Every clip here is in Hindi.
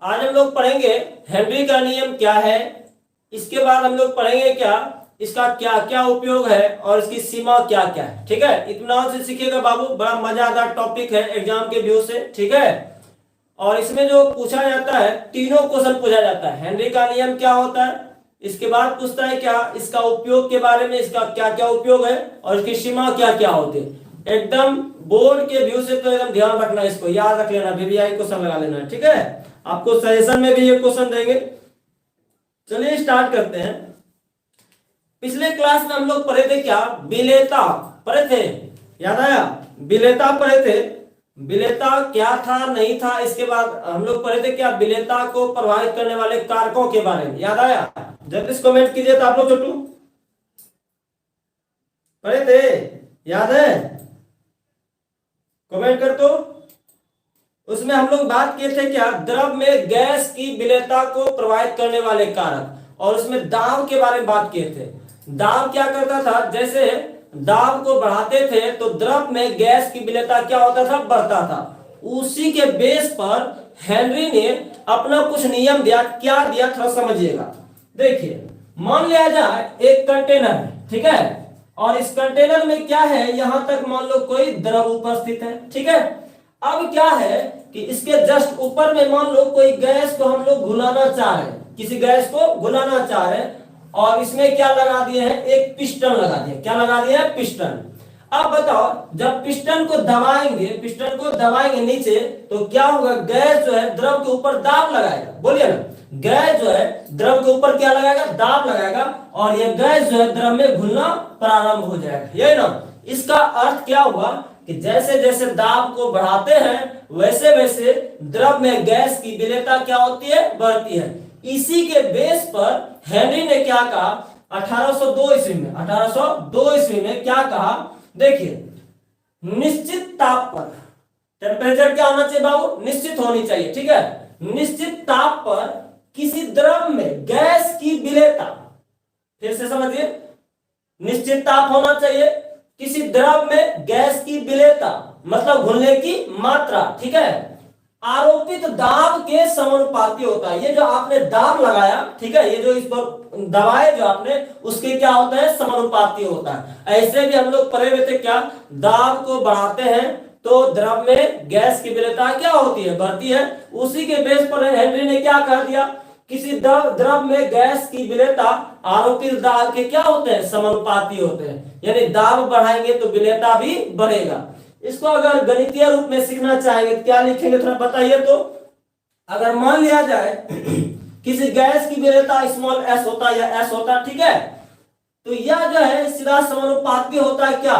आज हम लोग पढ़ेंगे हेनरी का नियम क्या है। इसके बाद हम लोग पढ़ेंगे क्या इसका क्या क्या उपयोग है और इसकी सीमा क्या क्या है। ठीक है, इत्मीनान से सीखिएगा बाबू, बड़ा मजेदार टॉपिक है एग्जाम के व्यू से। ठीक है, और इसमें जो पूछा जाता है तीनों क्वेश्चन पूछा जाता है। हेनरी का नियम क्या होता है, इसके बाद पूछता है क्या इसका उपयोग के बारे में, इसका क्या क्या उपयोग है और इसकी सीमा क्या क्या होती है। एकदम बोर्ड के व्यू से तो एकदम ध्यान रखना, इसको याद रख लेना, वीवीआई क्वेश्चन लगा लेना है। ठीक है, आपको सजेशन में भी ये क्वेश्चन देंगे। चलिए स्टार्ट करते हैं। पिछले क्लास में हम लोग पढ़े थे क्या, विलेयता पढ़े थे, याद आया? विलेयता पढ़े थे। विलेयता क्या था नहीं था, इसके बाद हम लोग पढ़े थे क्या विलेयता को प्रभावित करने वाले कारकों के बारे में, याद आया? जब इस कमेंट कीजिए तो आप लोग छोटू पढ़े थे, याद है? कमेंट कर दो। उसमें हम लोग बात किए थे क्या, द्रव में गैस की विलेयता को प्रभावित करने वाले कारक, और उसमें दाब के बारे में बात किए थे। दाब क्या करता था, जैसे दाब को बढ़ाते थे तो द्रव में गैस की विलेयता क्या होता था, बढ़ता था। उसी के बेस पर हेनरी ने अपना कुछ नियम दिया। क्या दिया थोड़ा समझिएगा। देखिए, मान लिया जाए एक कंटेनर है, ठीक है, और इस कंटेनर में क्या है, यहां तक मान लो कोई द्रव उपस्थित है। ठीक है, अब क्या है कि इसके जस्ट ऊपर में मान लो कोई गैस को हम लोग घुलाना चाह रहे हैं, किसी गैस को घुलाना चाह रहे हैं, और इसमें क्या लगा दिए हैं, एक पिस्टन लगा दिया। क्या लगा दिया है, पिस्टन। अब बताओ, जब पिस्टन को दबाएंगे नीचे तो क्या होगा, गैस जो है द्रव के ऊपर दाब लगाएगा। बोलिए ना, गैस जो है द्रव के ऊपर क्या लगाएगा, दाब लगाएगा, और यह गैस जो है द्रव में घुलना प्रारंभ हो जाएगा। यही ना, इसका अर्थ क्या हुआ कि जैसे जैसे दाब को बढ़ाते हैं वैसे वैसे द्रव में गैस की विलेयता क्या होती है, बढ़ती है। इसी के बेस पर हेनरी ने क्या कहा 1802 ईस्वी में क्या कहा, देखिए, निश्चित ताप पर टेम्परेचर क्या होना चाहिए बाबू, निश्चित होनी चाहिए। ठीक है, निश्चित ताप पर किसी द्रव में गैस की विलेयता, फिर से समझिए, निश्चित ताप होना चाहिए, किसी द्रव में गैस की विलेयता मतलब घुलने की मात्रा, ठीक है, आरोपित दाब के समानुपाती होता है। ये जो आपने दाब लगाया, ठीक है, ये जो इस पर दबाए जो आपने, उसके क्या होता है, समानुपाती होता है। ऐसे भी हम लोग पढ़े हुए थे क्या, दाब को बढ़ाते हैं तो द्रव में गैस की विलेयता क्या होती है, बढ़ती है। उसी के बेस पर हेनरी ने क्या कह दिया, किसी द्रव में गैस की विलेयता आरोपित दाब के क्या होते हैं, समानुपाती होते हैं। यानी दाब बढ़ाएंगे तो विलेयता भी बढ़ेगा। इसको अगर गणितीय रूप में सीखना चाहेंगे तो क्या लिखेंगे, थोड़ा बताइए तो। अगर मान लिया जाए किसी गैस की विलेयता स्मॉल एस होता है या एस होता है, ठीक है, तो यह जो है सीधा समानुपाती होता है क्या,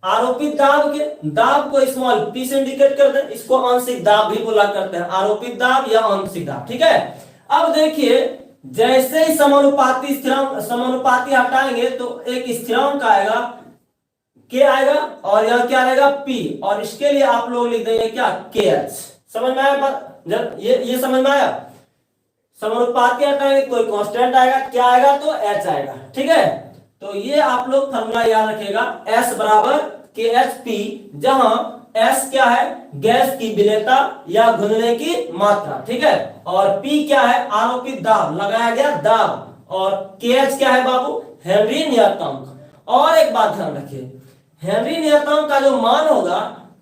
आरोपित दाब के। दाब को स्मॉल पी से इंडिकेट कर दें, इसको आंशिक दाब भी बोला करते हैं, आरोपित दाब या आंशिक दाब। ठीक है, अब देखिए, जैसे ही समानुपाती हटाएंगे तो एक स्थिरांक आएगा, के आएगा, और यहां क्या रहेगा, पी, और इसके लिए आप लोग लिख देंगे क्या, के एच। समझ में आया? जब ये समझ में आया, समानुपाती हटाएंगे कोई कांस्टेंट आएगा, क्या आएगा, तो एच आएगा। ठीक है, तो ये आप लोग फॉर्मूला याद रखेगा, एस बराबर के एच पी, जहां एस क्या है, गैस की विलेयता या घुलने की मात्रा, ठीक है, और पी क्या है, आरोपित दाब, लगाया गया दाब, और के एच क्या है बाबू, हेनरी नियतांक। और एक बात ध्यान रखिए, हेनरी नियतांक का जो मान होगा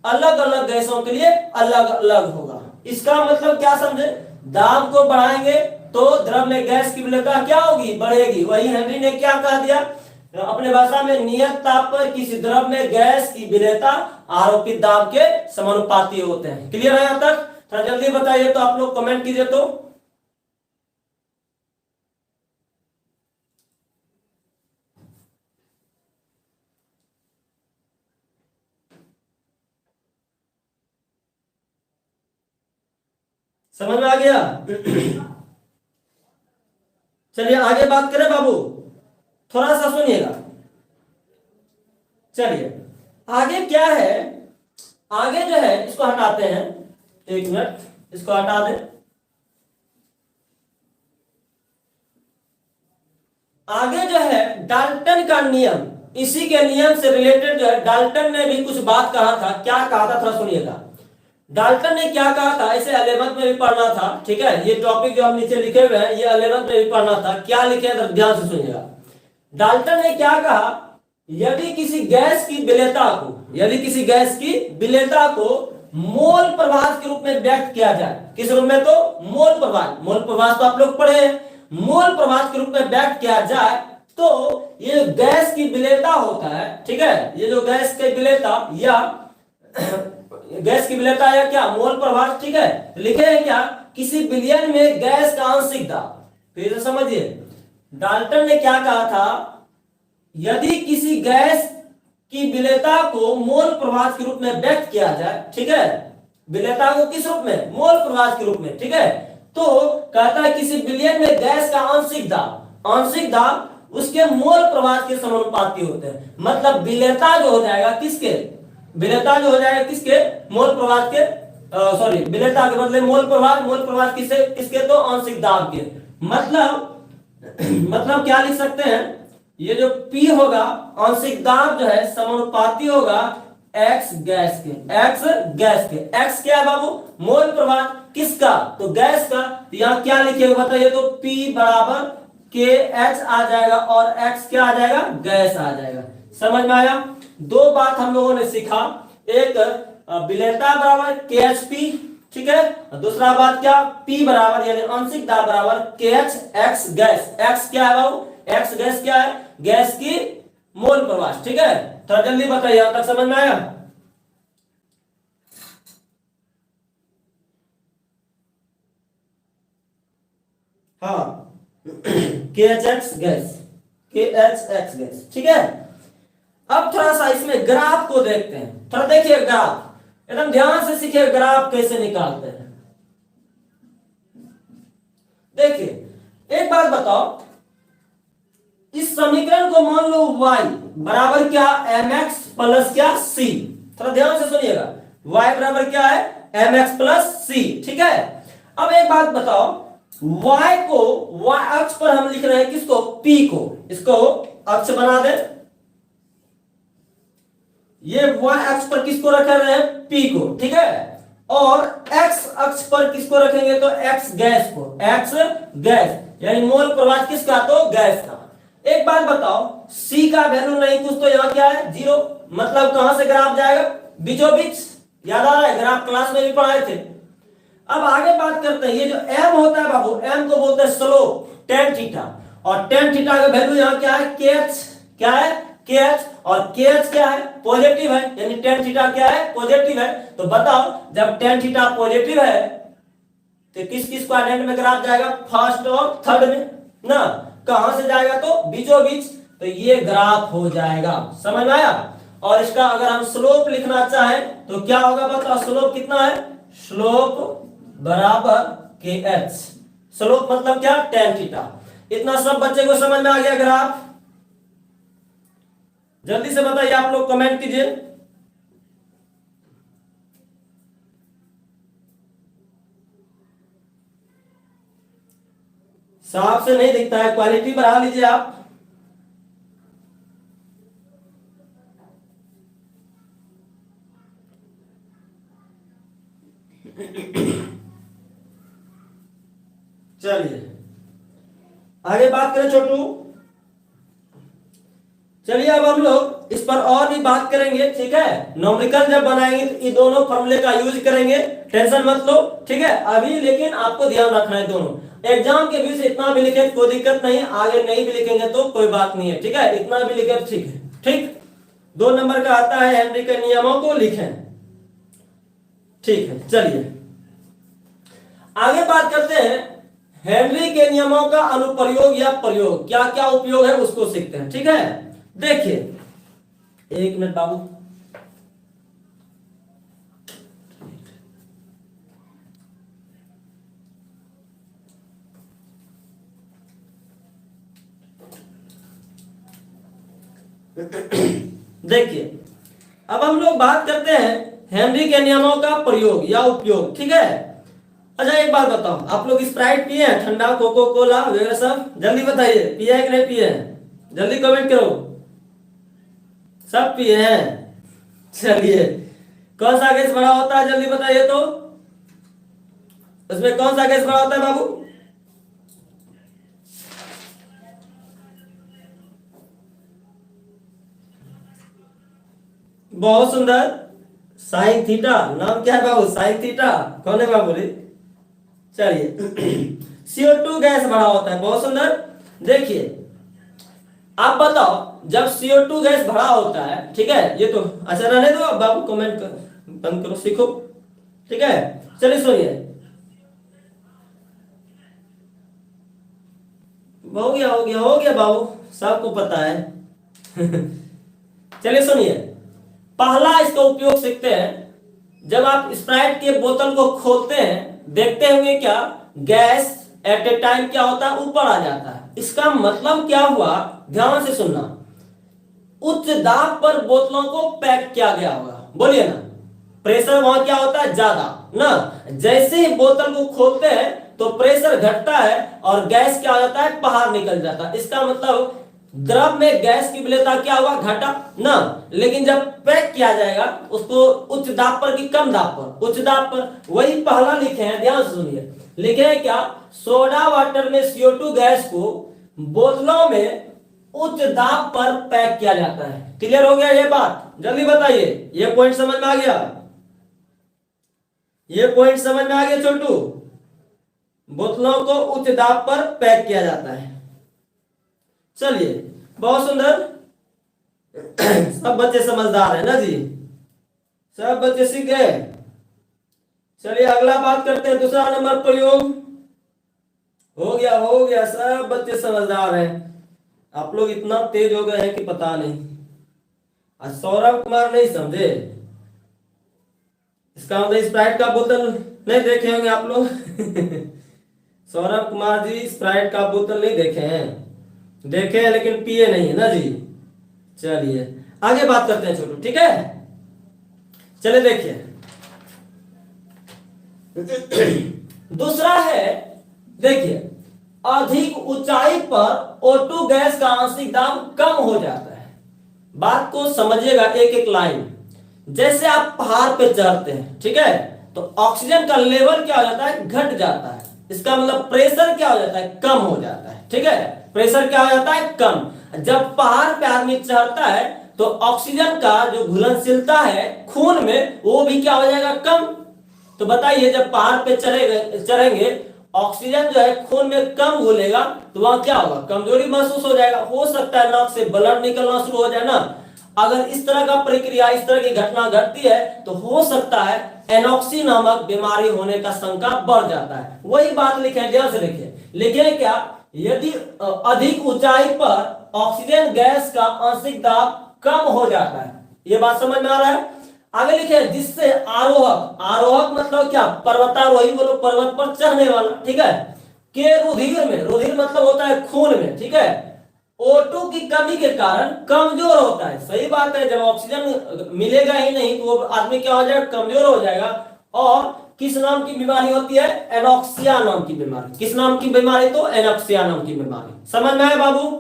अलग अलग गैसों के लिए अलग अलग होगा। इसका मतलब क्या समझे, दाब को बढ़ाएंगे तो द्रव में गैस की विलेयता क्या होगी, बढ़ेगी। वही हेनरी ने क्या कह दिया अपने भाषा में, नियत ताप पर किसी द्रव में गैस की विलेयता आरोपित दाब के समानुपाती होते हैं। क्लियर है यहां तक? थोड़ा जल्दी बताइए तो, आप लोग कमेंट कीजिए तो। समझ में आ गया? चलिए आगे बात करें बाबू, थोड़ा सा सुनिएगा। चलिए आगे क्या है, आगे जो है इसको हटाते हैं, एक मिनट, इसको हटा दें। आगे जो है डाल्टन का नियम, इसी के नियम से रिलेटेड जो है डाल्टन ने भी कुछ बात कहा था। क्या कहा था, थोड़ा सुनिएगा। डाल्टन ने क्या कहा था, इसे 11th में भी पढ़ना था, ठीक है। ये टॉपिक जो हम नीचे लिखे हुए हैं ये 11th में भी पढ़ना था। क्या लिखे हैं ध्यान से सुनिएगा। डाल्टन ने क्या कहा, यदि किसी गैस की विलेयता को, यदि किसी गैस की विलेयता को मोल प्रवाह के रूप में व्यक्त किया जाए, किस रूप में, तो मोल प्रवाह, मोल प्रवाह तो आप लोग पढ़े हैं, मोल प्रवाह के रूप में व्यक्त किया जाए तो ये जो गैस की विलेयता होता है, ठीक है, ये जो गैस की विलेयता या गैस की विलेयता या क्या मोल प्रवाह, ठीक है, लिखे हैं क्या, किसी विलयन में गैस का आंशिक दाब। फिर से समझिए, डाल्टन ने क्या कहा था, यदि किसी गैस की विलेयता को मोल प्रवाह के रूप में व्यक्त किया जाए, ठीक है, विलेयता को किस रूप में, मोल प्रवाह के रूप में, ठीक है, तो कहता है किसी विलयन में गैस का आंशिक दाब, आंशिक दाब उसके मोल प्रवाह के समानुपाती होते हैं। मतलब विलेयता जो हो जाएगा किसके, विलेयता जो हो जाएगा किसके, मोल प्रवाह के, सॉरी विलेयता के बदले मोल प्रवाह किसके, किसके, तो आंशिक दाब के। मतलब क्या लिख सकते हैं, ये जो P होगा आंशिक दाब जो है समानुपाती होगा X गैस के, X गैस के। X क्या है बाबू, मोल प्रवाह किसका, तो गैस का। तो यहाँ क्या लिखिएगा बताइए, तो P बराबर KH आ जाएगा और X क्या आ जाएगा, गैस आ जाएगा। समझ में आया। दो बात हम लोगों ने सीखा, एक विलेयता बराबर KHP, ठीक है, दूसरा बात क्या, P बराबर यानी आंशिक दाब बराबर KH X गैस। X क्या है बाबू, X गैस क्या है, गैस की मोल प्रवाह, ठीक है। थोड़ा जल्दी बताइए, यहां तक समझ में आया। हाँ KHX गैस, KHX गैस, ठीक है। अब थोड़ा सा इसमें ग्राफ को देखते हैं, थोड़ा देखिए ग्राफ, एकदम ध्यान से सीखिए ग्राफ कैसे निकालते हैं। देखिए एक बात बताओ, इस समीकरण को मान लो y बराबर क्या, mx प्लस क्या c, थोड़ा ध्यान से सुनिएगा, y बराबर क्या है, mx प्लस c, ठीक है। अब एक बात बताओ, y को, y अक्ष पर हम लिख रहे हैं किसको, p को, इसको अक्ष बना दे, ये y अक्ष पर किसको रख रहे हैं, p को, ठीक है, और x अक्ष पर किसको रखेंगे, तो x गैस को, x गैस यानी मोल प्रवाह किसका, तो गैस का। एक बात बताओ, C का वैल्यू नहीं कुछ, तो यहाँ क्या है, 0, मतलब कहां से ग्राफ जाएगा, बीचों बीच, याद आ रहा है, ग्राफ क्लास में भी पढ़ाए थे। अब आगे बात करते हैं, ये जो m होता है बाबू, m को बोलते हैं स्लोप, tan थीटा, और tan थीटा का वैल्यू यहाँ क्या है, kh, क्या है, kh, और kh क्या है, पॉजिटिव है, यानी tan थीटा क्या है, पॉजिटिव है। तो बताओ जब tan थीटा पॉजिटिव है तो किस किस क्वाड्रेंट में ग्राफ जाएगा, फर्स्ट और थर्ड में ना, कहां से जाएगा, तो बीचों बीच, तो ये ग्राफ हो जाएगा। समझ में आया। और इसका अगर हम स्लोप लिखना चाहें तो क्या होगा बताओ, स्लोप कितना है, स्लोप बराबर KH, स्लोप मतलब क्या, tan थीटा। इतना सब बच्चे को समझ में आ गया ग्राफ, जल्दी से बताइए आप लोग, कमेंट कीजिए। साफ से नहीं दिखता है, क्वालिटी बढ़ा लीजिए आप। चलिए आगे बात करें छोटू, चलिए अब हम लोग इस पर और भी बात करेंगे, ठीक है। न्यूमेरिकल जब बनाएंगे तो ये दोनों फॉर्मूले का यूज करेंगे, टेंशन मत लो, ठीक है। अभी लेकिन आपको ध्यान रखना है, दोनों एग्जाम के व्यू से इतना भी लिखे कोई दिक्कत नहीं, आगे नहीं भी लिखेंगे तो कोई बात नहीं है, ठीक है, इतना भी लिखे ठीक है, ठीक। 2 नंबर का आता है हेनरी के नियमों को लिखें, ठीक है। चलिए आगे बात करते हैं, हेनरी के नियमों का अनुप्रयोग या प्रयोग, क्या क्या उपयोग है उसको सीखते हैं, ठीक है। देखिए 1 मिनट बाबू, देखिए अब हम लोग बात करते हैं हेनरी के नियमों का प्रयोग या उपयोग, ठीक है। अच्छा एक बात बताओ, आप लोग स्प्राइट पिए हैं, ठंडा कोको कोला वगैरह सब, जल्दी बताइए पिए है कि नहीं पिए हैं, जल्दी कमेंट करो, सब पिए हैं। चलिए कौन सा गैस बड़ा होता है जल्दी बताइए तो, उसमें कौन सा गैस बड़ा होता है बाबू? बहुत सुंदर, साइन थीटा। नाम क्या है बाबू? Sine theta. कौन है बाबू रे? चलिए CO2 गैस बड़ा होता है, बहुत सुंदर। देखिए आप बताओ, जब CO2 गैस भरा होता है, ठीक है, ये तो अच्छा रहने दो, अब बाबू कमेंट कर, बंद करो, सीखो, ठीक है। चलिए सुनिए, हो गया हो गया हो गया बाबू, सबको पता है। चलिए सुनिए, पहला इसका उपयोग सीखते हैं। जब आप स्प्राइट के बोतल को खोलते हैं, देखते होंगे क्या, गैस एट ए टाइम क्या होता है, ऊपर आ जाता है। इसका मतलब क्या हुआ, ध्यान से सुनना। उच्च दाब पर बोतलों को पैक किया गया होगा, बोलिए ना। प्रेशर वहां क्या होता है, ज्यादा ना। जैसे ही बोतल को खोलते हैं तो प्रेशर घटता है और गैस क्या हो जाता है, बाहर निकल जाता है। इसका मतलब द्रव में गैस की विलेयता क्या हुआ, घटा ना। लेकिन जब पैक किया जाएगा उसको उच्च दाब पर कि कम दाब पर, उच्च दाब पर। वही पहला लिखे हैं, ध्यान से सुनिए, लिखे हैं क्या, सोडा वाटर में CO2 गैस को बोतलों में उच्च दाब पर पैक किया जाता है। क्लियर हो गया ये बात? जल्दी बताइए, ये पॉइंट समझ में आ गया? ये पॉइंट समझ में आ गया छोटू? बोतलों को उच्च दाब पर पैक किया जाता है। चलिए बहुत सुंदर। सब बच्चे समझदार है ना जी, सब बच्चे सीख गए। चलिए अगला बात करते हैं, दूसरा नंबर प्रयोग। हो गया हो गया, सब बच्चे समझदार हैं। आप लोग इतना तेज हो गए हैं कि पता नहीं। आज सौरभ कुमार नहीं समझे, इसका मतलब स्प्राइट का बोतल नहीं देखे होंगे आप लोग। सौरभ कुमार जी स्प्राइट का बोतल नहीं देखे हैं, देखे हैं लेकिन पिए नहीं है ना जी। चलिए आगे बात करते हैं छोटू, ठीक है। चलिए देखिए, दूसरा है, देखिए, अधिक ऊंचाई पर O2 गैस का आंशिक दाब कम हो जाता है। बात को समझिएगा एक एक लाइन। जैसे आप पहाड़ पे चढ़ते हैं, ठीक है, तो ऑक्सीजन का लेवल क्या हो जाता है, घट जाता है। इसका मतलब प्रेशर क्या हो जाता है, कम हो जाता है, ठीक है। प्रेशर क्या हो जाता है, कम। जब पहाड़ पे आदमी चढ़ता है तो ऑक्सीजन का जो घुलनशीलता है खून में, वो भी क्या हो जाएगा, कम। तो बताइए, जब पहाड़ पे चढ़ेंगे, ऑक्सीजन जो है खून में कम घुलेगा तो वहां क्या होगा, कमजोरी महसूस हो जाएगा। हो सकता है नाक से ब्लड निकलना शुरू हो जाए ना। अगर इस तरह का प्रक्रिया, इस तरह की घटना घटती है तो हो सकता है एनॉक्सी नामक बीमारी होने का शंका बढ़ जाता है। वही बात लिखे, ध्यान से लिखे, लिखे क्या, यदि अधिक ऊंचाई पर ऑक्सीजन गैस का आंशिक दाब कम हो जाता है। ये बात समझ में आ रहा है? आगे लिखे, जिससे आरोहक, आरोहक मतलब क्या, पर्वतारोही बोलो, पर्वत पर चढ़ने वाला, ठीक है, के रुधिर में, रुधिर मतलब होता है खून में, ठीक है, O2 की कमी के कारण कमजोर होता है। सही बात है, जब ऑक्सीजन मिलेगा ही नहीं तो वो आदमी क्या हो जाएगा, कमजोर हो जाएगा। और किस नाम की बीमारी होती है, एनॉक्सिया नाम की बीमारी। किस नाम की बीमारी, तो एनॉक्सिया नाम की बीमारी। समझ में आए बाबू?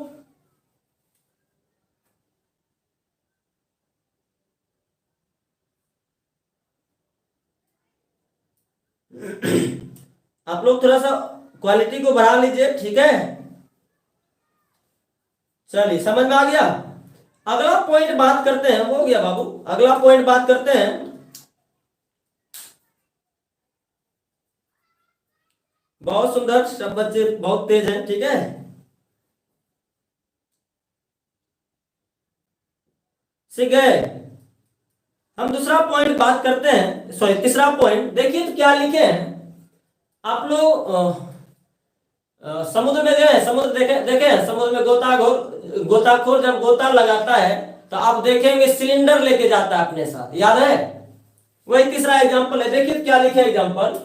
आप लोग थोड़ा सा क्वालिटी को बढ़ा लीजिए, ठीक है। चलिए समझ में आ गया। अगला पॉइंट बात करते हैं, हो गया बाबू, अगला पॉइंट बात करते हैं। बहुत सुंदर, सब बच्चे बहुत तेज हैं, ठीक है। सीख गए। हम दूसरा पॉइंट बात करते हैं, सॉरी तीसरा पॉइंट। देखिए तो क्या लिखे हैं आप लोग। समुद्र में गए, समुद्र देखे देखे हैं, समुद्र में गोताखोर जब गोता लगाता है तो आप देखेंगे सिलेंडर लेके जाता है अपने साथ, याद है? वही तीसरा एग्जांपल है। देखिए क्या लिखे एग्जांपल,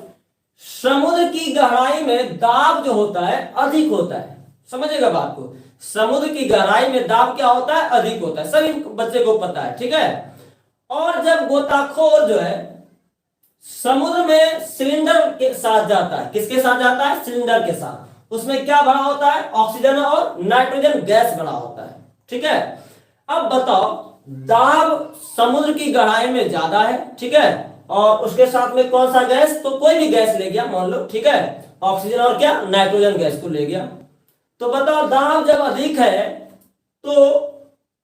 समुद्र की गहराई में दाब जो होता है अधिक होता है। समझिएगा बात को, समुद्र की गहराई में दाब क्या होता है, अधिक होता है। सभी बच्चे को पता है, ठीक है। और जब गोताखोर जो है समुद्र में सिलेंडर के साथ जाता है, किसके साथ जाता है, सिलेंडर के साथ, उसमें क्या भरा होता है, ऑक्सीजन और नाइट्रोजन गैस भरा होता है, ठीक है। अब बताओ, दाब समुद्र की गहराई में ज्यादा है, ठीक है, और उसके साथ में कौन सा गैस, तो कोई भी गैस ले गया मान लो, ठीक है, ऑक्सीजन और क्या, नाइट्रोजन गैस को ले गया। तो बताओ दाब जब अधिक है तो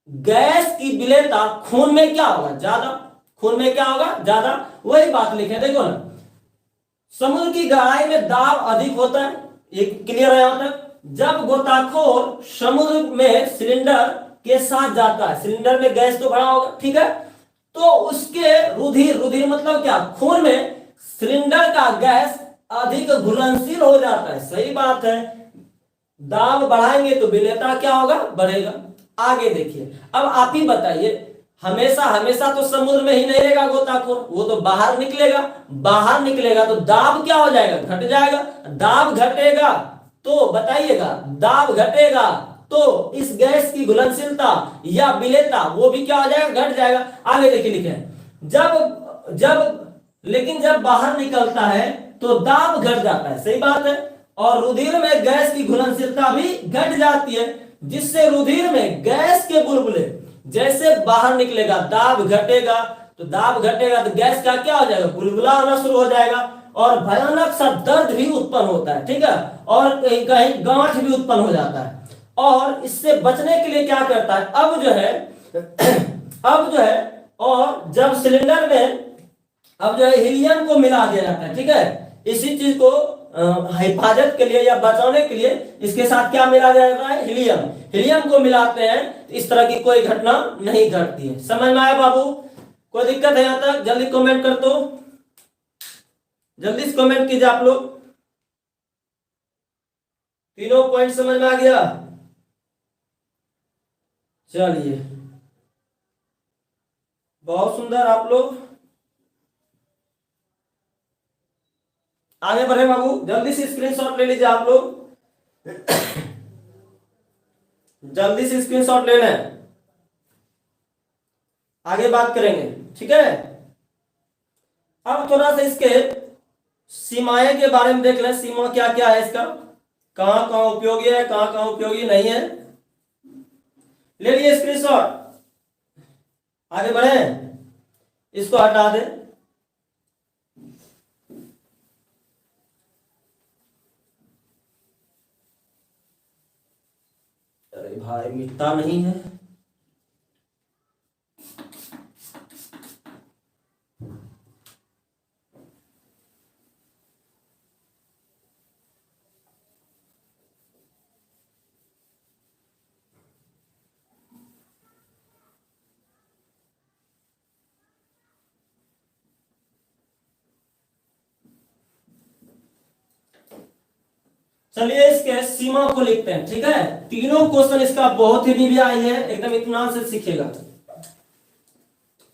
गैस की विलेयता खून में क्या होगा, ज्यादा, खून में क्या होगा, ज्यादा। वही बात लिखे, देखो ना, समुद्र की गहराई में दाब अधिक होता है, ये क्लियर है यहां तक। जब गोताखोर समुद्र में सिलेंडर के साथ जाता है, सिलेंडर में गैस तो भरा होगा, ठीक है, तो उसके रुधिर, रुधिर मतलब क्या, खून में सिलेंडर का गैस अधिक घुलनशील हो जाता है, सही बात है। दाब बढ़ाएंगे तो विलेयता क्या होगा, बढ़ेगा। आगे देखिए, अब आप ही बताइए, हमेशा हमेशा तो समुद्र में ही नहीं रहेगा गोताखोर, वो तो बाहर निकलेगा, बाहर निकलेगा तो दाब क्या हो जाएगा, घट जाएगा। दाब घटेगा तो बताइएगा, दाब घटेगा तो इस गैस की घुलनशीलता या विलेयता वो भी क्या हो जाएगा, घट जाएगा। आगे देखिए लिखे, जब जब लेकिन जब बाहर निकलता है तो दाब घट जाता है, सही बात है, और रुधिर में गैस की घुलनशीलता भी घट जाती है, जिससे रुधिर में गैस के बुलबुले जैसे बाहर निकलेगा, दाब घटेगा, तो दाब घटेगा तो गैस का क्या हो जाएगा, बुलबुला होना शुरू हो जाएगा, और भयानक सा दर्द भी उत्पन्न होता है, ठीक है, और कहीं कहीं गांठ भी उत्पन्न हो जाता है। और इससे बचने के लिए क्या करता है, अब जो है अब जो है, और जब सिलेंडर में अब जो है हीलियम को मिला दिया जाता है, ठीक है, इसी चीज को हिफाजत के लिए या बचाने के लिए इसके साथ क्या मिला जाता है, हीलियम, हीलियम को मिलाते हैं, तो इस तरह की कोई घटना नहीं घटती है। समझ में आया बाबू, कोई दिक्कत है यहां तक, जल्दी कमेंट कर दो, जल्दी से कमेंट कीजिए आप लोग। तीनों पॉइंट समझ में आ गया, चलिए बहुत सुंदर, आप लोग आगे बढ़े बाबू, जल्दी से स्क्रीनशॉट ले लीजिए आप लोग, जल्दी से स्क्रीनशॉट ले लें, आगे बात करेंगे, ठीक है। अब थोड़ा सा इसके सीमाएं के बारे में देख लें, सीमा क्या क्या है इसका, कहां कहां उपयोगी है, कहां कहां उपयोगी नहीं है। ले लिए स्क्रीनशॉट, आगे बढ़े, इसको हटा दे। अरे भाई मिटता नहीं है, चलिए इसके सीमा को लिखते हैं, ठीक है। तीनों क्वेश्चन इसका बहुत ही वीवीआई है, एकदम इत्मीनान से सीखेगा,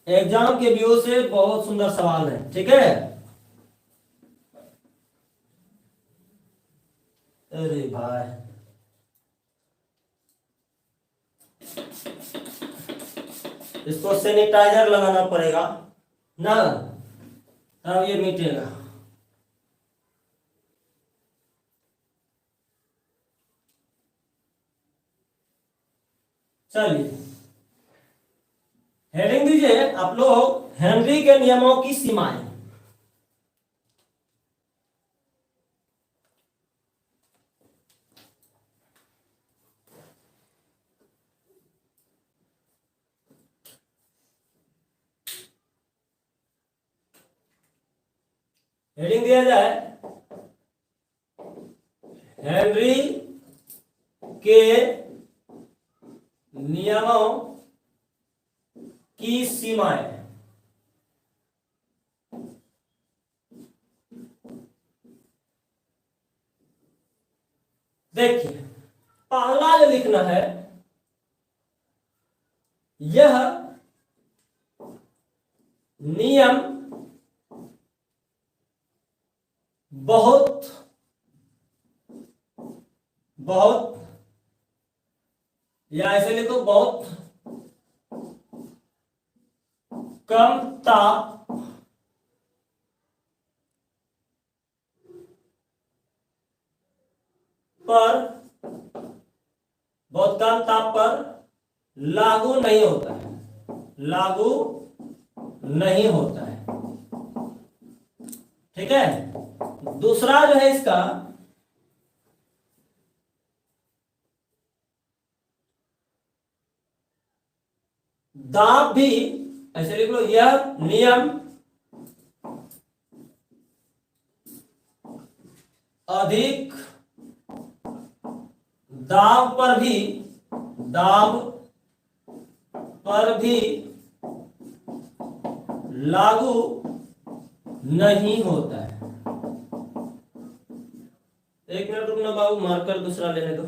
एग्जाम के व्यू से बहुत सुंदर सवाल है, ठीक है। अरे भाई इसको सैनिटाइजर लगाना पड़ेगा ना, तब ये मिटेगा। चलिए हेडिंग दीजिए आप लोग, हेनरी के नियमों की सीमाएं। हेडिंग दिया जाए, हेनरी के नियमों की सीमाएं। देखिए पहला जो लिखना है, यह नियम बहुत बहुत, या ऐसे लिखो, बहुत कम ताप पर, बहुत कम ताप पर लागू नहीं होता है, लागू नहीं होता है। ठीक है, दूसरा जो है इसका दाब भी ऐसे लिख लो, यह नियम अधिक दाब पर भी लागू नहीं होता है। एक मिनट रुकना बाबू, मार्कर दूसरा लेने दो।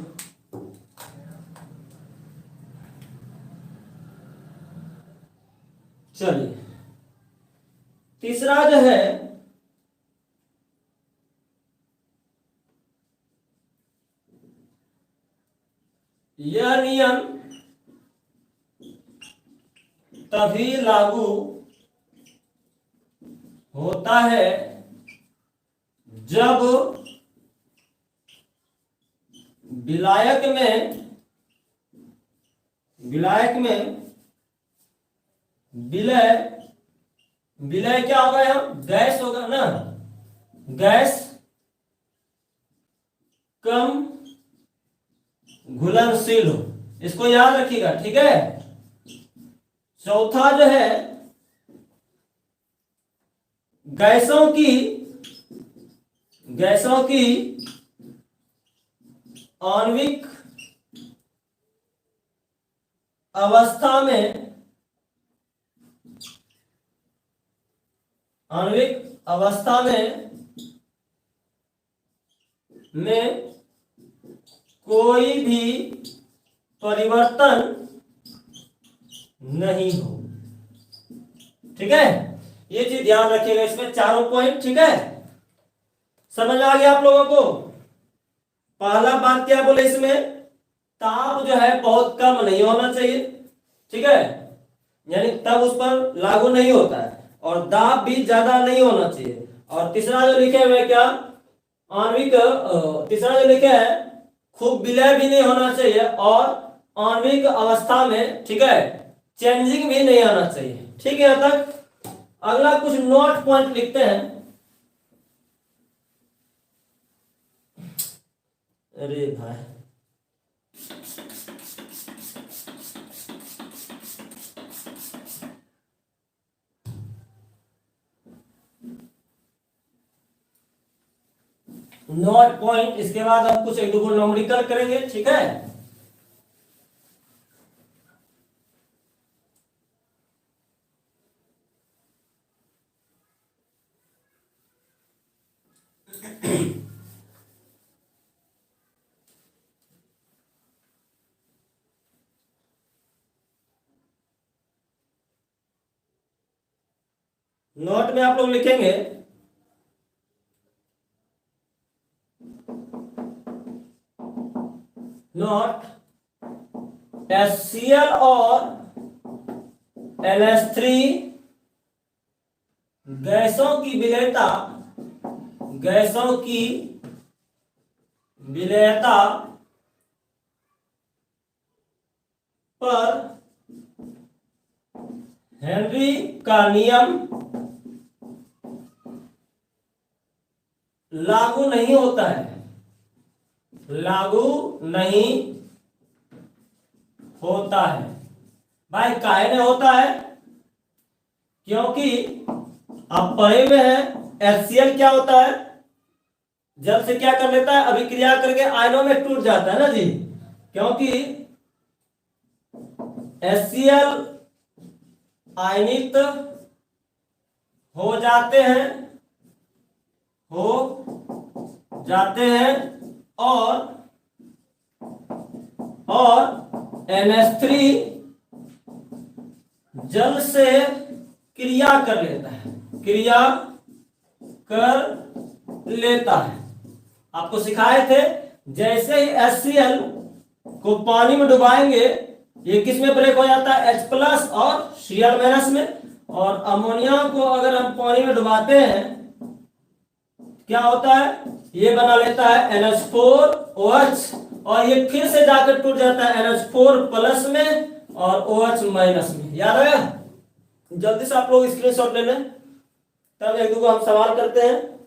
चलिए, तीसरा जो है यह नियम तभी लागू होता है जब विलायक में विलय क्या होगा, यहाँ गैस होगा ना, गैस कम घुलनशील हो। इसको याद रखिएगा, ठीक है। चौथा जो है गैसों की आणविक अवस्था में कोई भी परिवर्तन नहीं हो। ठीक है, ये चीज ध्यान रखिएगा इसमें, चारों पॉइंट। ठीक है, समझ आ गया आप लोगों को। पहला बात क्या बोले इसमें, ताप जो है बहुत कम नहीं होना चाहिए। ठीक है, यानी तब उस पर लागू नहीं होता है, और दाब भी ज्यादा नहीं होना चाहिए। और तीसरा जो लिखे हुए क्या, आणविक, तीसरा जो लिखे है खूब विलय भी नहीं होना चाहिए, और आणविक अवस्था में, ठीक है, चेंजिंग भी नहीं आना चाहिए। ठीक है, यहां तक। अगला कुछ नोट पॉइंट लिखते हैं। अरे भाई, नोट पॉइंट, इसके बाद हम कुछ एक दो न्यूमेरिकल करेंगे। ठीक है, नोट में आप लोग लिखेंगे नोट HCl और NH3 गैसों की विलेयता पर हेनरी का नियम लागू नहीं होता है, लागू नहीं होता है। भाई काहे नहीं होता है, क्योंकि आप पढ़े हुए हैं HCl क्या होता है, जल से क्या कर लेता है, अभिक्रिया करके आयनों में टूट जाता है ना जी। क्योंकि HCl आयनित हो जाते हैं और NH3 जल से क्रिया कर लेता है। आपको सिखाए थे, जैसे ही HCl को पानी में डुबाएंगे, ये किस में ब्रेक हो जाता है, H+ और Cl- में। और अमोनिया को अगर हम पानी में डुबाते हैं, क्या होता है, ये बना लेता है NH4OH, और ये फिर से जाकर टूट जाता है NH4+ में और OH- में। याद आया, जल्दी से आप लोग स्क्रीनशॉट ले लें, तब एक दो को हम सवाल करते हैं।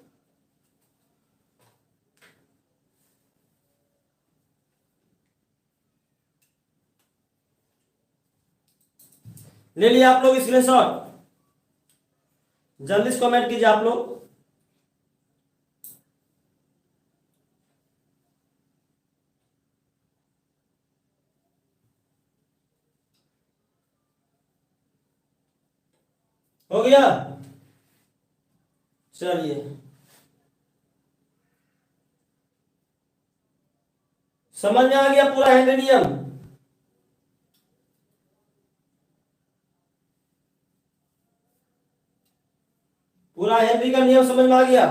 ले लिया आप लोग स्क्रीनशॉट? जल्दी से कमेंट कीजिए आप लोग। हो गया? चलिए, समझ में आ गया पूरा हेनरी नियम? पूरा हेनरी का नियम समझ में आ गया?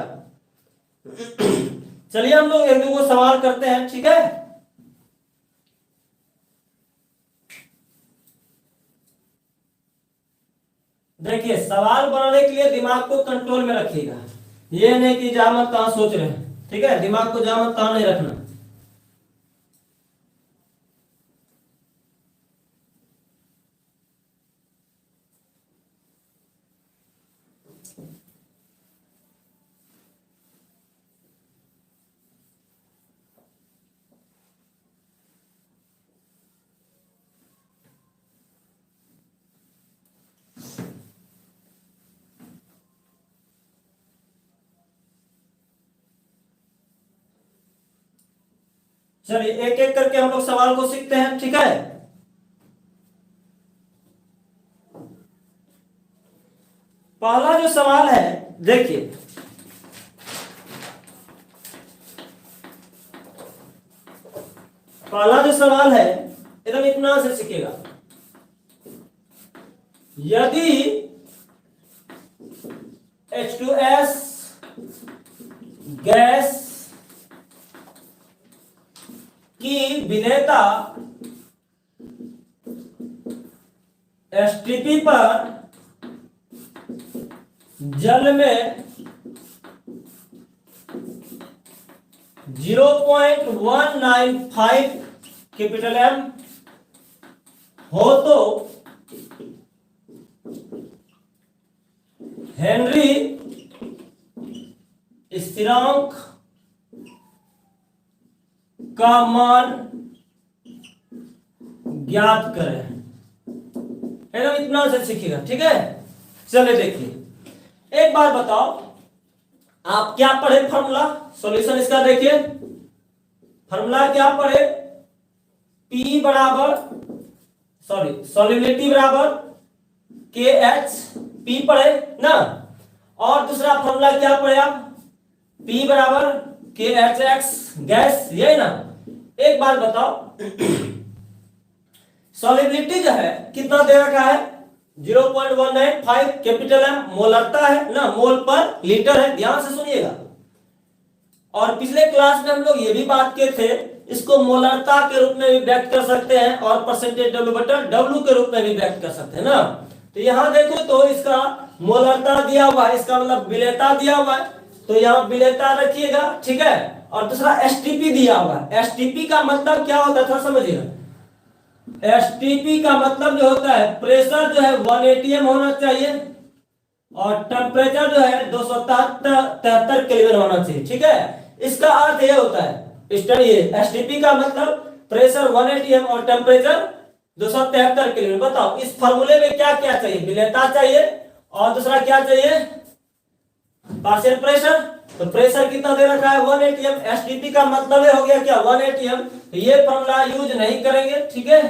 चलिए हम लोग एक दो को सवाल करते हैं, ठीक है? देखिए, सवाल बनाने के लिए दिमाग को कंट्रोल में रखिएगा। ये नहीं कि जहां मत तहां सोच रहे हैं, ठीक है? दिमाग को जहां मत तहां नहीं रखना। चलिए एक एक करके हम लोग सवाल को सीखते हैं, ठीक है? पहला जो सवाल है, देखिए, पहला जो सवाल है एकदम इत्मीनान से सीखेगा। यदि H2S गैस की विलेयता एसटीपी पर जल में 0.195 कैपिटल M हो तो हेनरी स्थिरांक का मान ज्ञात करें। एकदम इतना से सीखिएगा, ठीक है? चलिए देखिए, एक बार बताओ, आप क्या पढ़े? फॉर्मूला सॉल्यूशन इसका देखिए, फॉर्मूला क्या पढ़े? P बराबर, सॉरी, सॉल्युबिलिटी बराबर KH, P पढ़े ना? और दूसरा फॉर्मूला क्या पढ़े आप? P बराबर KHX गैस, यही ना? एक बार बताओ, सॉल्युबिलिटी जो है कितना दे रखा है? 0.195 कैपिटल M, मोलरता है ना, मोल पर लीटर है, ध्यान से सुनिएगा। और पिछले क्लास में हम लोग ये भी बात किए थे, इसको मोलरता के रूप में भी व्यक्त कर सकते हैं और परसेंटेज W बटा W के रूप में भी व्यक्त कर सकते हैं ना। तो यहां देखो तो इसका मोलरता दिया हुआ है, इसका मतलब विलेयता दिया हुआ है, तो यहाँ विलेयता रखिएगा, ठीक है? और दूसरा एसटीपी दिया हुआ है। एसटीपी का मतलब क्या होता है थोड़ा समझिएगा। एसटीपी का मतलब जो होता है, प्रेशर जो है 1 atm होना चाहिए और टेम्परेचर जो है 273 केल्विन होना चाहिए, ठीक है? इसका अर्थ यह होता है, स्टडी एसटीपी का मतलब प्रेशर 1 atm और टेम्परेचर 273 केल्विन। बताओ इस फॉर्मूले में क्या क्या चाहिए? विलेयता चाहिए और दूसरा क्या चाहिए? Partial pressure. तो प्रेशर कितना दे रखा है? 1 atm। एसटीपी का मतलब हो गया क्या? 1 atm। तो ये फॉर्मूला यूज नहीं करेंगे, ठीक है?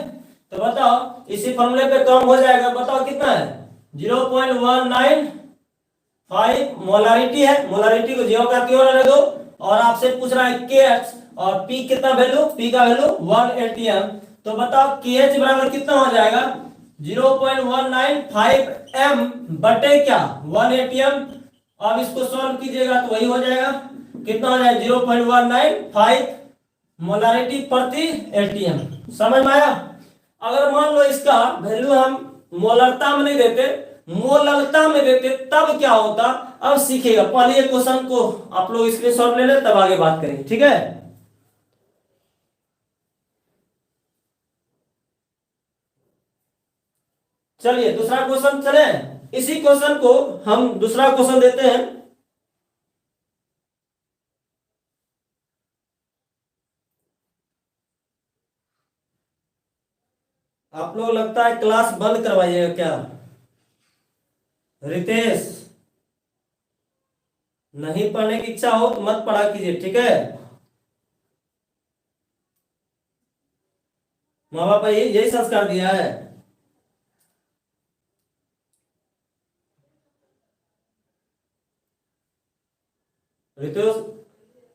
तो बताओ इसी फॉर्मूले पे काम हो जाएगा। बताओ कितना है? 0.195 मोलारिटी है, मोलारिटी को 0 का क्यों रहने दो। और आपसे पूछ रहा है KH और P कितना वैल्यू? P का वैल्यू 1 atm। तो बताओ KH बराबर कितना हो जाएगा? 0.195 M बटे क्या? 1 atm। अब इसको सॉल्व कीजिएगा तो वही हो जाएगा, कितना हो जाएगा? 0.195 मोलारिटी प्रति एटीएम। समझ में आया? अगर मान लो इसका वैल्यू हम मोलरता में नहीं देते, मोलरता में देते, तब क्या होता? अब सीखेगा। पहले ये क्वेश्चन को आप लोग स्क्रीनशॉट ले लें, तब आगे बात करेंगे, ठीक है? चलिए दूसरा क्वेश्चन चले, इसी क्वेश्चन को हम दूसरा क्वेश्चन देते हैं। आप लोग लगता है क्लास बंद करवाइएगा क्या? रितेश, नहीं पढ़ने की इच्छा हो तो मत पढ़ा कीजिए, ठीक है? माँ बाप यही संस्कार दिया है। रितेश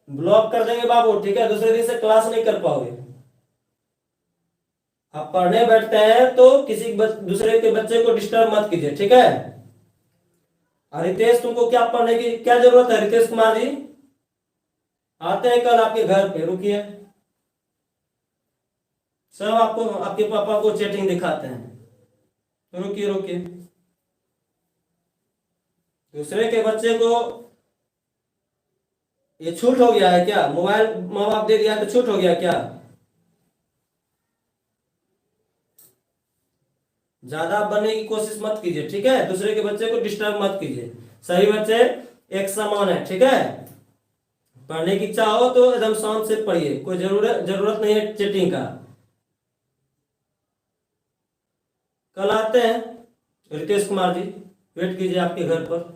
ब्लॉक कर देंगे बाबू, ठीक है? दूसरे दिन से क्लास नहीं कर पाओगे। आप पढ़ने बैठते हैं तो किसी दूसरे के बच्चे को डिस्टर्ब मत कीजिए, ठीक है? रितेश तुमको क्या पढ़ने की क्या जरूरत है? रितेश कुमार जी आते हैं कल आपके घर पे, रुकिए, सब आपको आपके पापा को चैटिंग दिखाते हैं। रुकिए रुकिए, दूसरे के बच्चे को ये छूट हो गया है क्या? मोबाइल माँ बाप दे दिया तो छूट हो गया क्या? ज्यादा बनने की कोशिश मत कीजिए, ठीक है? दूसरे के बच्चे को डिस्टर्ब मत कीजिए। सभी बच्चे एक समान है, ठीक है? पढ़ने की इच्छा हो तो एकदम शांत से पढ़िए, कोई जरूरत नहीं है चीटिंग का। कल आते हैं रितेश कुमार जी, वेट कीजिए आपके घर पर।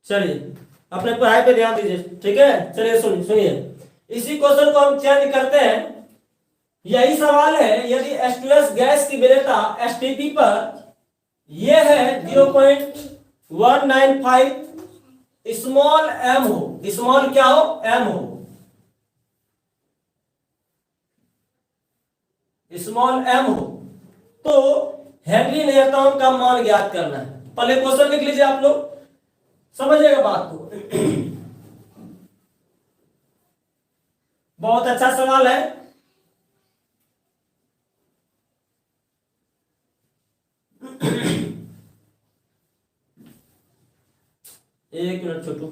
चलिए अपने पढ़ाई पे ध्यान दीजिए, ठीक है? चलिए सुनिए, इसी क्वेश्चन को हम चेंज करते हैं। यही सवाल है, यदि H2S गैस की वरीयता STP पर यह है 0.195 स्मॉल m हो, स्मॉल क्या हो? m हो, स्मॉल m हो, तो हेनरी नियतांक का मान ज्ञात करना है। पहले क्वेश्चन लिख लीजिए, आप लोग समझिएगा बात को। बहुत अच्छा सवाल है। एक मिनट छोटू,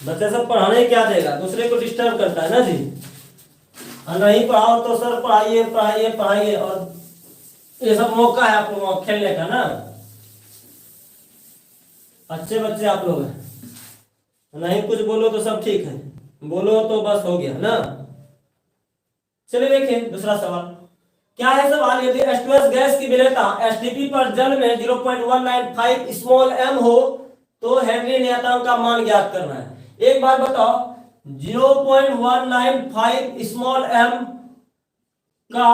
बच्चे सब पढ़ाने क्या देगा, दूसरे को डिस्टर्ब करता है ना जी। नहीं पढ़ाओ तो सर पढ़ाइए पढ़ाइए पढ़ाइए, और ये सब मौका है आप लोगों को खेलने का ना। अच्छे बच्चे आप लोग हैं, नहीं कुछ बोलो तो सब ठीक है, बोलो तो बस हो गया ना। चलिए देखिए दूसरा सवाल क्या है। सवाल, यदि H2S गैस की वरीयता STP पर जल में 0.195 स्मॉल m हो तो हेनरी नियतांक का मान ज्ञात करना है। एक बार बताओ, 0.195 स्मॉल m का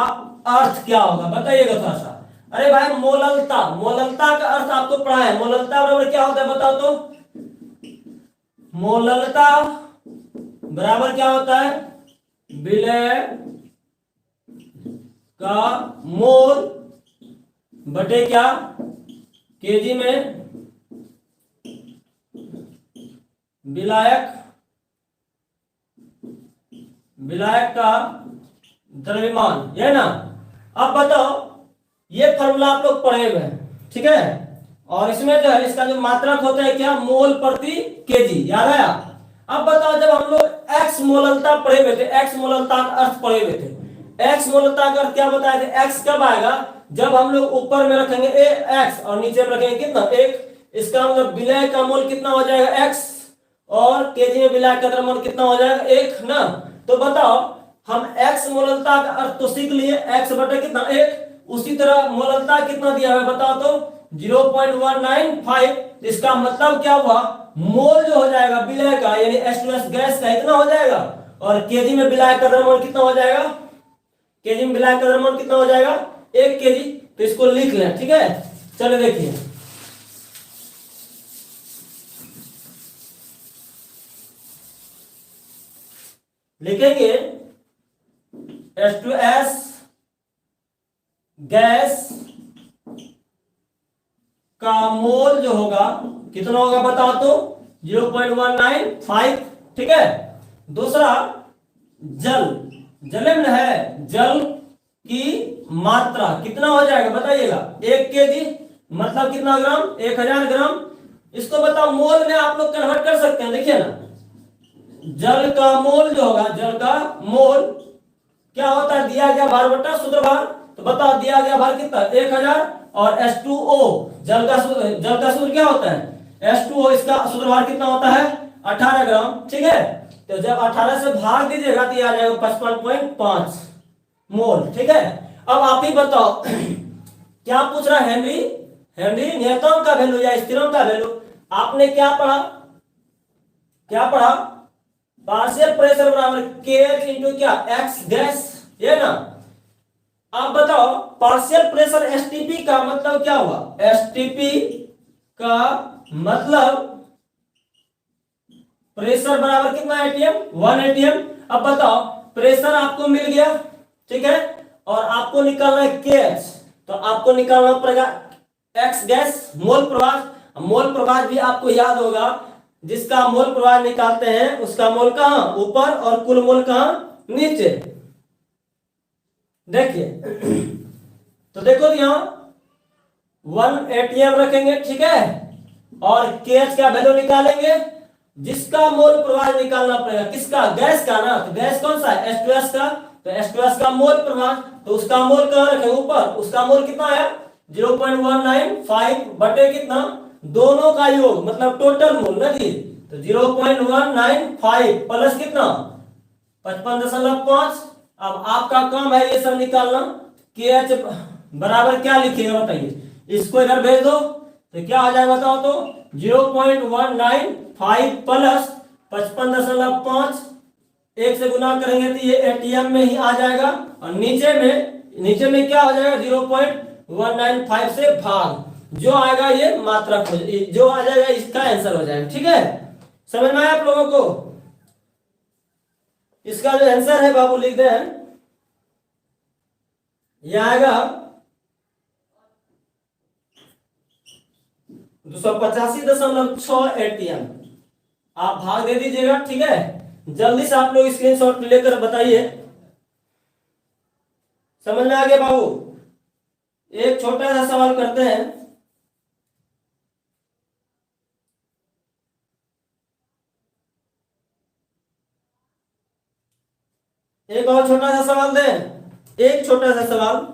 अर्थ क्या होगा, बताइएगा थोड़ा सा। अरे भाई मोललता, मोललता का अर्थ आपको पढ़ा है। मोललता बराबर क्या होता है बताओ तो? मोललता बराबर क्या होता है? विलय का मोल बटे क्या? केजी में विलायक, विलायक का द्रव्यमान, ये ना। अब बताओ, ये फॉर्मूला आप लोग पढ़े हुए हैं, ठीक है? और इसमें जो है इसका जो मात्रक होता है क्या? मोल प्रति केजी, याद आया? अब बताओ, जब हम लोग एक्स मोललता पढ़े हुए थे, एक्स मोललता का अर्थ पढ़े हुए थे, एक्स मोललता का अर्थ क्या बताया थे? एक्स कब आएगा? जब हम लोग ऊपर में रखेंगे एक्स और नीचे में रखेंगे कितना? एक। इसका मतलब विलय का मोल कितना हो जाएगा? एक्स, और केजी में विलय का द्रव्यमान कितना हो जाएगा? एक ना। तो बताओ, हम एक्स मोललता का अर्थ तो सीख लिए, एक्स बटे कितना? एक। उसी तरह मोललता कितना दिया है बताओ तो? 0.195। इसका मतलब क्या हुआ? मोल जो हो जाएगा विलय का, यानी H2S गैस का इतना हो जाएगा, और केजी में विलय का द्रव्यमान कितना हो जाएगा? केजी में विलय का द्रव्यमान कितना हो जाएगा? 1 केजी। तो इसको लिख लें, ठीक है? चलो देखिए, लिखेंगे H2S गैस का मोल जो होगा कितना होगा बताओ तो? 0.195, ठीक है? दूसरा, जल, जलम है, जल की मात्रा कितना हो जाएगा बताइएगा? 1 केजी, मतलब कितना ग्राम? 1000 ग्राम। इसको बताओ मोल में आप लोग कन्वर्ट कर सकते हैं, देखिए ना, जल का मोल जो होगा, जल का मोल क्या होता है, दिया गया भार बटा शुद्ध भार। तो बताओ दिया गया भार कितना, 1000, और H2O जल का शुद्ध क्या होता है, H2O, इसका शुद्ध भार कितना होता है, 18 ग्राम। ठीक है, तो जब 18 से भाग दीजिएगा तो ये आ जाएगा 55.5 मोल। ठीक है, अब आप ही बताओ क्या पूछ रहा है, हेनरी, हेनरी नियतांक का वैल्यू या स्थिरांक का वैल्यू। आपने क्या पढ़ा, क्या पढ़ा, पार्शियल प्रेशर बराबर KH इंटू क्या, एक्स गैस, ये ना। आप बताओ पार्शियल प्रेशर एसटीपी का मतलब क्या हुआ, एसटीपी का मतलब प्रेशर बराबर कितना एटीएम, 1 एटीएम। अब बताओ प्रेशर आपको मिल गया, ठीक है, और आपको निकालना है KH, तो आपको निकालना पड़ेगा एक्स गैस मोल प्रवाह। मोल प्रवाह भी आपको याद होगा, जिसका मोल प्रवाह निकालते हैं उसका मोल कहां, ऊपर, और कुल मोल कहां, नीचे। देखिए तो देखो यहां 1 एटीएम रखेंगे, ठीक है, और KH का वैल्यू निकालेंगे, जिसका मोल प्रवाह निकालना पड़ेगा, किसका, गैस का ना। तो गैस कौन सा है, H2S का, तो H2S का मोल प्रवाह, तो उसका मोल कहां रखेंगे, ऊपर। उसका मोल कितना है, 0.195 बटे कितना, दोनों का योग, मतलब टोटल मोल ना जी। तो 0.195 प्लस कितना, 55.5। अब आपका काम है ये सब निकालना। KH बराबर क्या लिखिएगा बताइए, इसको इधर भेज दो तो क्या आ जाएगा बताओ तो, 0.195 प्लस 55.5, एक से गुना करेंगे तो ये एटीएम में ही आ जाएगा, और नीचे में क्या हो जाएगा, 0.195 से भाग, जो आएगा ये मात्रा जो आ जाएगा इसका आंसर हो जाएगा। ठीक है, समझ में आया आप लोगों को। इसका जो आंसर है बाबू लिख दे, यह आएगा 285.6 एटीएम। आप भाग दे दीजिएगा, ठीक है, जल्दी से आप लोग स्क्रीनशॉट लेकर बताइए। समझ में आ गया बाबू। एक छोटा सा सवाल करते हैं, एक और छोटा सा सवाल दें, एक छोटा सा सवाल।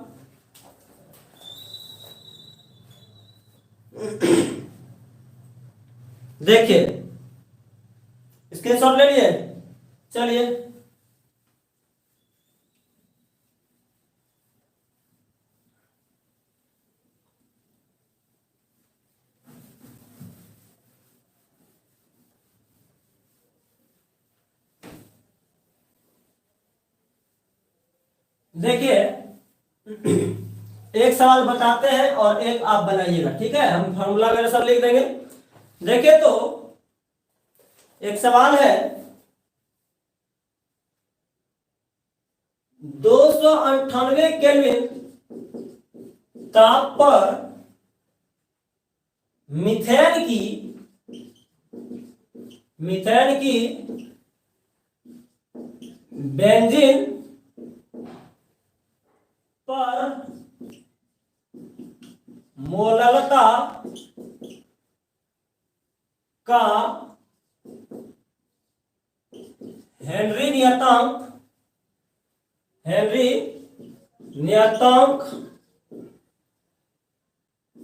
देखिए स्क्रीनशॉट ले लिए, चलिए देखिए एक सवाल बताते हैं और एक आप बनाइएगा, ठीक है, हम फॉर्मूला वगैरह सब लिख देंगे। देखिए तो एक सवाल है, 298 केल्विन ताप पर मीथेन की बेंजीन पर मोललता का हेनरी नियतांक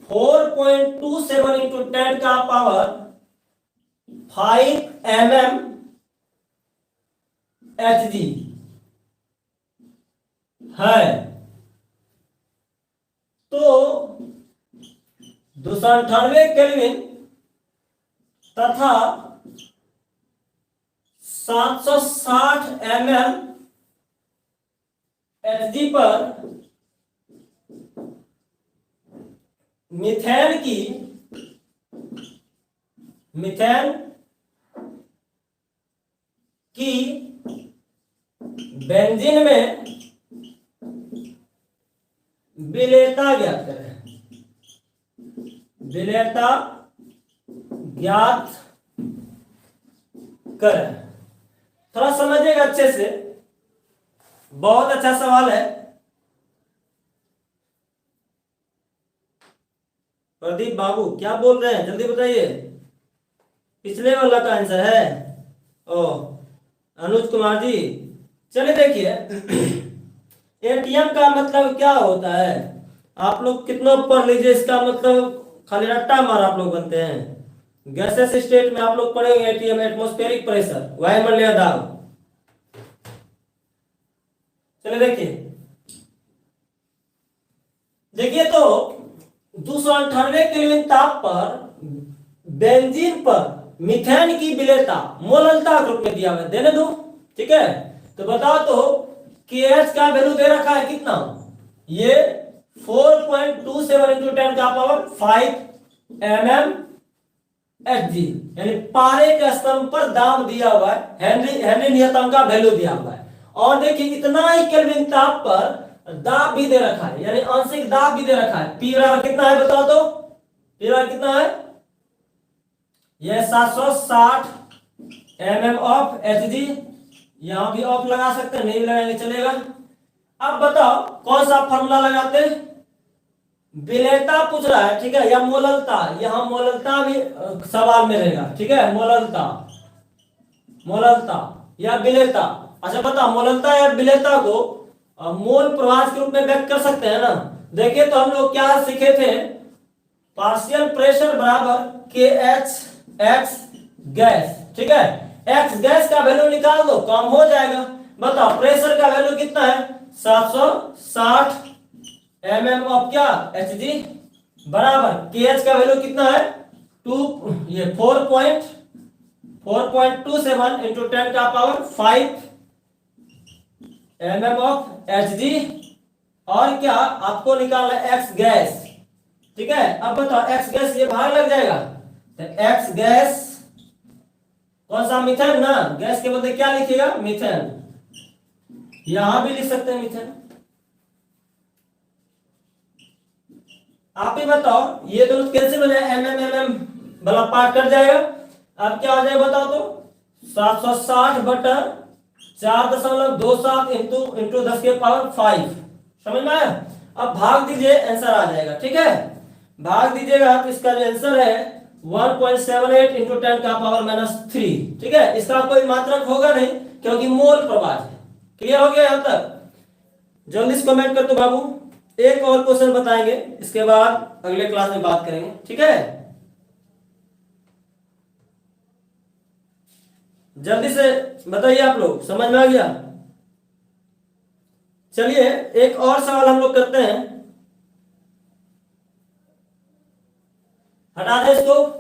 4.27 इंटू 10 का पावर 5 mm Hg है, तो 298 केल्विन तथा 760 ml Hg पर मीथेन की बेंजीन में विलेयता ज्ञात करें, विलेयता ज्ञात करें। थोड़ा समझिएगा अच्छे से, बहुत अच्छा सवाल है। प्रदीप बाबू क्या बोल रहे हैं, जल्दी बताइए, पिछले वाला का आंसर है। ओ अनुज कुमार जी, चलिए देखिए एटीएम का मतलब क्या होता है, आप लोग कितना पढ़ लीजिए, इसका मतलब खाली रट्टा मार आप लोग बनते हैं। गैसेस स्टेट में आप लोग पढ़ेंगे एटीएम, एटमॉस्फेरिक प्रेशर, वायुमंडलीय दाब। चलिए देखिए, देखिए तो 298 केल्विन ताप पर बेंजीन पर मीथेन की विलेयता मोललता के रूप में दिया हुआ है, देने दो। ठीक है, तो बताओ तो KH का वैल्यू दे रखा है कितना, ये 4.27 इंटू 10 का पावर 5 mm Hg, यानी पारे के स्तंभ पर दाब दिया हुआ है, हेनरी नियतांक का वैल्यू दिया हुआ है। और देखिए इतना ही केल्विन ताप पर दाब भी दे रखा है, यानी आंशिक दाब भी दे रखा है। P बराबर कितना है बताओ तो, P बराबर कितना है, यह 760 mm ऑफ Hg। यहां भी ऑफ लगा सकते हैं, नहीं लगाएंगे चलेगा। अब बताओ कौन सा फॉर्मूला लगाते हैं, विलेयता पूछ रहा है, ठीक है, या मोललता, यहां मोललता भी सवाल में रहेगा। ठीक है, मोललता, मोललता या विलेयता। अच्छा बता, मोललता या विलेयता को मोल प्रवाह के रूप में व्यक्त कर सकते हैं ना। देखिए तो हम लोग क्या सीखे थे, पार्शियल प्रेशर बराबर KH x गैस। ठीक है, x गैस का वैल्यू निकाल दो, कम हो जाएगा। बताओ प्रेशर का वैल्यू कितना है, 760 mm ऑफ क्या Hg, बराबर KH का वैल्यू कितना है, 4.27 इंटू 10 का पावर 5 mm ऑफ Hg। और क्या आपको निकालना है x गैस। ठीक है, अब बताओ x गैस ये भाग लग जाएगा, तो x गैस कौन सा, मीथेन ना, गैस के बदले क्या लिखिएगा, मीथेन। यहां भी लिख सकते हैं मीथेन। आप ही बताओ, ये दोनों कैंसिल हो जाए, mm वाला पार्ट कट जाएगा। अब क्या हो जाएगा बताओ तो, 760 बटा 4.27 इंटू 10 के पावर 5। समझ में आया। अब भाग दीजिए, आंसर आ जाएगा। ठीक है, भाग दीजिएगा तो इसका जो आंसर है 1.78 इंटू 10 का पावर -3। ठीक है, इसका कोई मात्रक होगा नहीं क्योंकि मोल प्रवाह है। क्लियर हो गया यहां तक, जल्दी से कमेंट कर दो बाबू। एक और क्वेश्चन बताएंगे, इसके बाद अगले क्लास में बात करेंगे। ठीक है, जल्दी से बताइए आप लोग, समझ में आ गया। चलिए एक और सवाल हम लोग करते हैं, हटा दे इसको।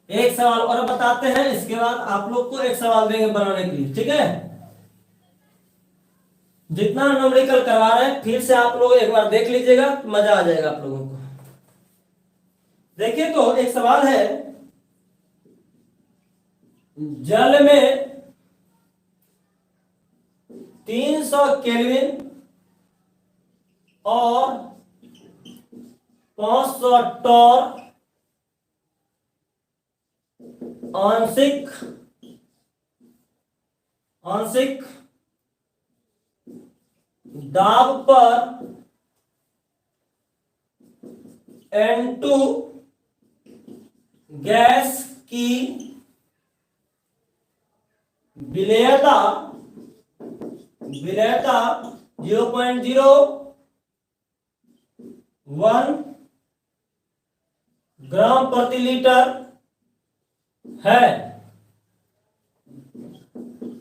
एक सवाल और बताते हैं, इसके बाद आप लोग को एक सवाल देंगे बनाने के लिए। ठीक है, जितना न्यूमेरिकल करवा रहे हैं फिर से आप लोग एक बार देख लीजिएगा, तो मजा आ जाएगा आप लोगों को। देखिए तो एक सवाल है, जल में 300 केल्विन और 500 टॉर आंशिक दाब पर N2 गैस की विलेयता 0.01 ग्राम प्रति लीटर है,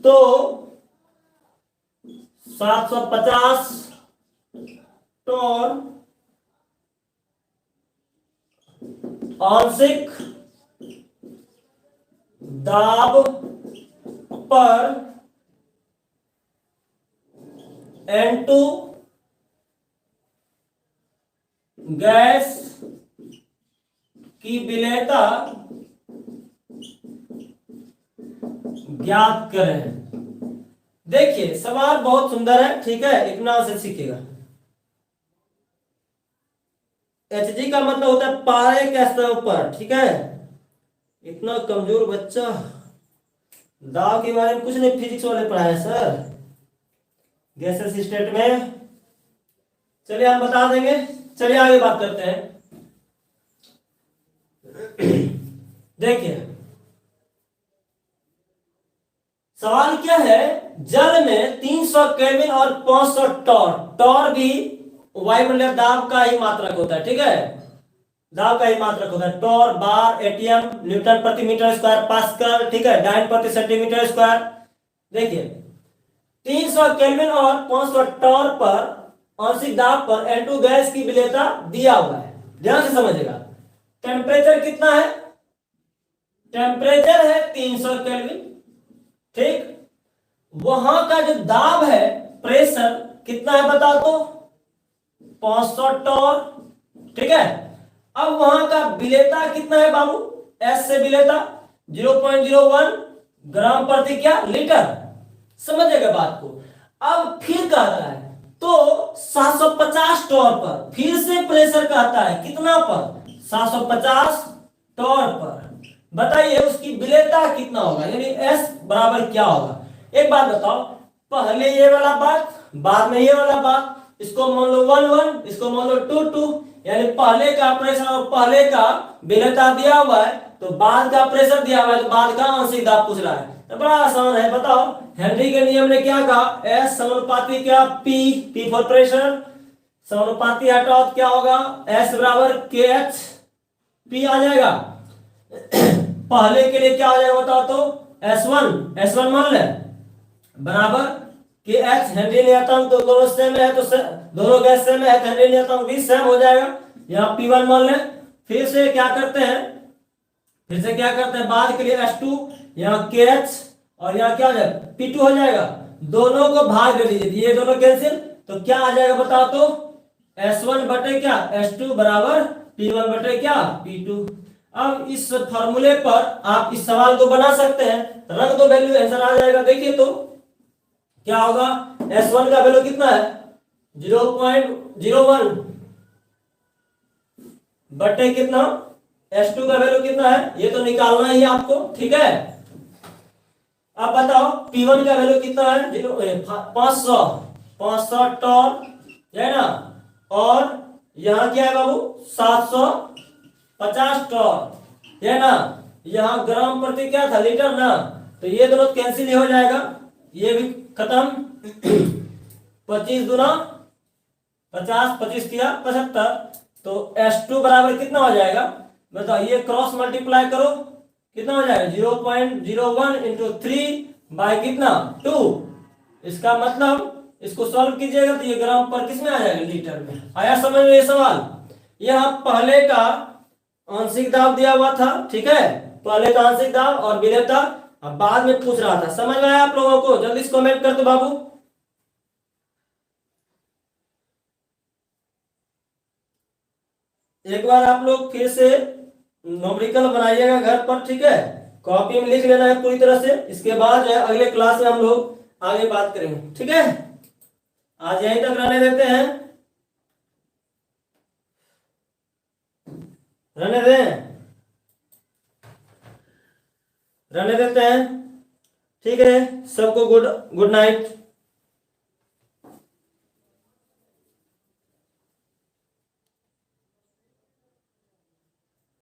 तो 750 टॉन आंशिक दाब पर N2 गैस की विलेयता ज्ञात करें। देखिए सवाल बहुत सुंदर है। ठीक है, इतना से सीखेगा। Hg का मतलब होता है पारे के स्तर पर। ठीक है, इतना कमजोर बच्चा, दाब के बारे में कुछ नहीं फिजिक्स वाले पढ़ाए सर गैसेस स्टेट में। चलिए हम बता देंगे। चलिए आगे बात करते हैं। देखिए सवाल क्या है, जल में 300 केल्विन और 500 टॉर, टॉर भी वायुमंडलीय दाब का ही मात्रक होता है, ठीक है, दाब का ही मात्रक होता है। टॉर बार एटीएम न्यूटन प्रति मीटर स्क्वायर पास्कल, ठीक है, डाइन प्रति सेंटीमीटर स्क्वायर। देखिए 300 केल्विन और 500 टॉर पर आंशिक दाब पर N2 गैस की विलेयता दिया हुआ है, ध्यान से समझिएगा। टेम्परेचर कितना है, टेम्परेचर है 300 केल्विन, ठीक, वहां का जो दाब है प्रेशर कितना है बता तो 500 टॉर, ठीक है। अब वहां का विलेयता कितना है बाबू, एस से विलेयता 0.01 ग्राम प्रति क्या लीटर, समझेगा बात को। अब फिर कहता है तो 750 टॉर पर फिर से प्रेशर कहता है कितना पर 750 टॉर पर, बताइए उसकी विलेयता कितना होगा, यानी एस बराबर क्या होगा। एक बात बताओ, पहले ये वाला बात बाद में ये वाला बात, इसको मान लो 1 इसको मान लो 2 यानी पहले का प्रेशर और पहले का विलेयता दिया हुआ है, तो बाद का प्रेशर दिया हुआ है, तो बाद का आंशिक दाब पूछ रहा है, तो बड़ा आसान है। बताओ हेनरी के नियम ने क्या कहा, एस समानुपाती क्या पी फॉर प्रेशर, समानुपाती हटाओ क्या होगा, एस बराबर के एच पी आ जाएगा। पहले के लिए क्या आ जाएगा बताओ तो S1 मान ले बराबर के एच, हेनरी नियतांक तो दोनों सेम है, तो दोनों गैस सेम है, हेनरी नियतांक भी सेम हो जाएगा। यहाँ P1 मान ले, फिर से क्या करते हैं बाद के लिए S2, यहाँ KH और यहाँ क्या हो जाएगा P2 हो जाएगा, दोनों को भाग दे दीजिए, ये दोनों कैंसिल, तो क्या आ जाएगा बताओ तो S1 बटे क्या S2 बराबर P1 बटे क्या P2। अब इस फॉर्मूले पर आप इस सवाल को बना सकते हैं, रख दो वैल्यू, आंसर आ जाएगा। देखिए तो क्या होगा, S1 का वैल्यू कितना है 0.01 बटे कितना S2 का वैल्यू कितना है, ये तो निकालना ही है आपको, ठीक है। अब बताओ P1 का वैल्यू कितना है 500 टॉर है ना, और यहाँ क्या है बाबू 750 टॉर है ना, यहाँ ग्राम प्रति क्या था लीटर ना, तो ये दोनों कैंसिल ही हो जाएगा, ये भी खत्म। 25 दूना 50, 25 किया 75, तो S2 बराबर कितना हो जाएगा बताओ, ये क्रॉस मल्टीप्लाई करो कितना हो जाएगा 0.01 इंटू 3 बाय कितना 2, इसका मतलब इसको सॉल्व कीजिएगा तो ये ग्राम पर किस में आ जाएगा लीटर में। आया समझ में ये सवाल, यह पहले का आंशिक दाब दिया हुआ था, ठीक है, पहले का आंशिक दाब और विलेयता, अब बाद में पूछ रहा था। समझ में आया आप लोगों को, जल्दी से कमेंट कर दो बाबू। एक बार आप लोग फिर से न्यूमेरिकल बनाइएगा घर पर, ठीक है, कॉपी में लिख लेना है पूरी तरह से, इसके बाद जो है अगले क्लास में हम लोग आगे बात करेंगे, ठीक है। आज यहीं तक रहने देते हैं, रहने देते हैं, ठीक है। सबको गुड नाइट।